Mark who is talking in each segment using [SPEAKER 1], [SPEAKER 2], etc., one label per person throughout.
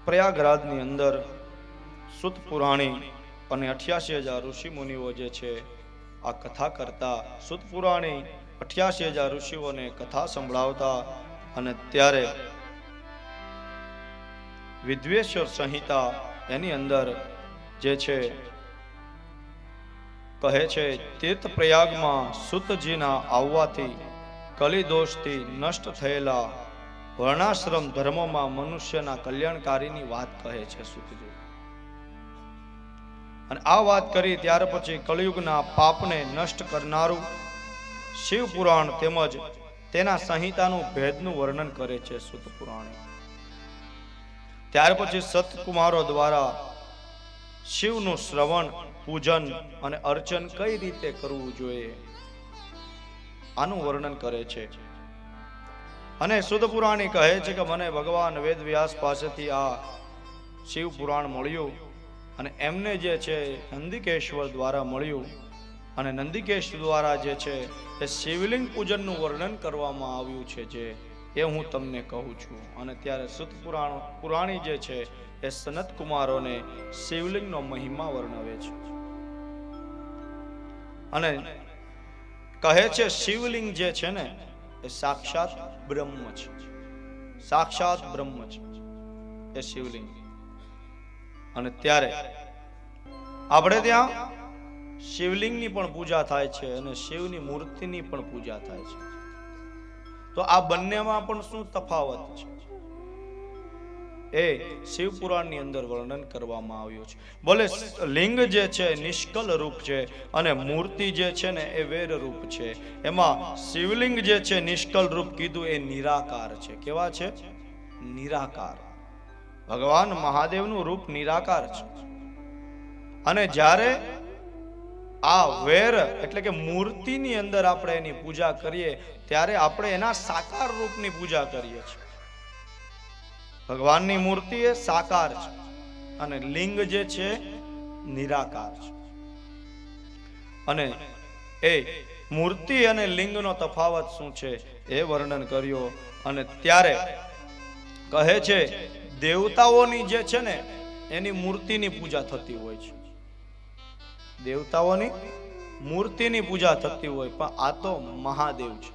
[SPEAKER 1] પ્રયાગરાજની અંદર સુત પુરાણી અને 88,000 ઋષિ મુનિઓ જે છે આ કથા કરતા, સુત પુરાણી 88,000 ઋષિઓને કથા સંભળાવતા, અને ત્યારે વિદ્વેશ્વર સંહિતા એની અંદર જે છે કહે છે, તીર્થ પ્રયાગમાં સુતજીના આવવાથી કલિદોષથી નષ્ટ થયેલા વર્ણાશ્રમ ધર્મમાં મનુષ્યના કલ્યાણકારીની વાત કહે છે સુતજી. અને આ વાત કરી ત્યાર પછી કળિયુગના પાપને નષ્ટ કરનારું શિવ પુરાણ તેમજ તેના સંહિતાનું ભેદનું વર્ણન કરે છે સુત પુરાણી. ત્યાર પછી સતકુમારો દ્વારા શિવનું શ્રવણ, પૂજન અને અર્ચન કઈ રીતે કરવું જોઈએ આનું વર્ણન કરે છે. અને સુત પુરાણી કહે છે કે મને ભગવાન વેદ વ્યાસ પાસેથી આ શિવ પુરાણ મળ્યું, અને એમને જે છે નંદિકેશ્વર દ્વારા મળ્યું, અને નંદિકેશ દ્વારા જે છે એ શિવલિંગ પૂજનનું વર્ણન કરવામાં આવ્યું છે, જે એ હું તમને કહું છું. અને ત્યારે સુત પુરાણી જે છે એ સનત કુમારોને શિવલિંગનો મહિમા વર્ણવે છે, અને કહે છે શિવલિંગ જે છે ને એ સાક્ષાત બ્રહ્મ છે, સાક્ષાત બ્રહ્મ છે એ શિવલિંગ. અને ત્યારે આપણે ત્યાં શિવલિંગની પણ પૂજા થાય છે અને શિવની મૂર્તિની પણ પૂજા થાય છે. તો આ બંનેમાં પણ શું તફાવત છે એ શિવ પુરાણની અંદર વર્ણન કરવામાં આવ્યું છે. બોલે લિંગ જે છે નિષ્કલ રૂપ છે અને મૂર્તિ જે છે ને એ વેર રૂપ છે. એમાં શિવલિંગ જે છે નિષ્કલ રૂપ કીધું એ નિરાકાર છે. કેવા છે? નિરાકાર. ભગવાન મહાદેવનું રૂપ નિરાકાર છે. અને જ્યારે આ વેર એટલે કે મૂર્તિની અંદર આપણે એની પૂજા કરીએ ત્યારે આપણે એના સાકાર રૂપની પૂજા કરીએ છીએ. ભગવાનની મૂર્તિ એ સાકાર છે અને લિંગ જે છે નિરાકાર છે. અને એ મૂર્તિ અને લિંગનો તફાવત શું છે એ વર્ણન કર્યો. અને ત્યારે કહે છે દેવતાઓની જે છે ને એની મૂર્તિની પૂજા થતી હોય છે, દેવતાઓની મૂર્તિની પૂજા થતી હોય, પણ આ તો મહાદેવ છે.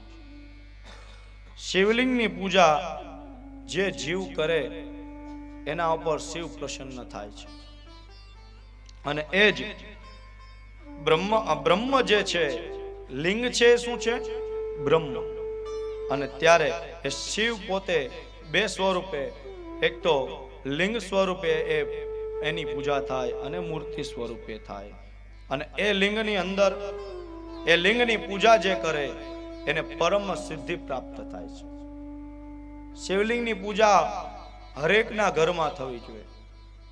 [SPEAKER 1] શિવલિંગની પૂજા જે જીવ કરે એના ઉપર શિવ પ્રસન્ન થાય છે. અને એ જ બ્રહ્મ જે છે લિંગ છે શું છે? બ્રહ્મ. અને ત્યારે એ શિવ પોતે બે સ્વરૂપે, એક તો લિંગ સ્વરૂપે એની પૂજા થાય અને મૂર્તિ સ્વરૂપે થાય. અને એ લિંગની અંદર એ લિંગની પૂજા જે કરે એને પરમ સિદ્ધિ પ્રાપ્ત થાય છે. શિવલિંગની પૂજા હરેકના ઘરમાં થવી જોઈએ.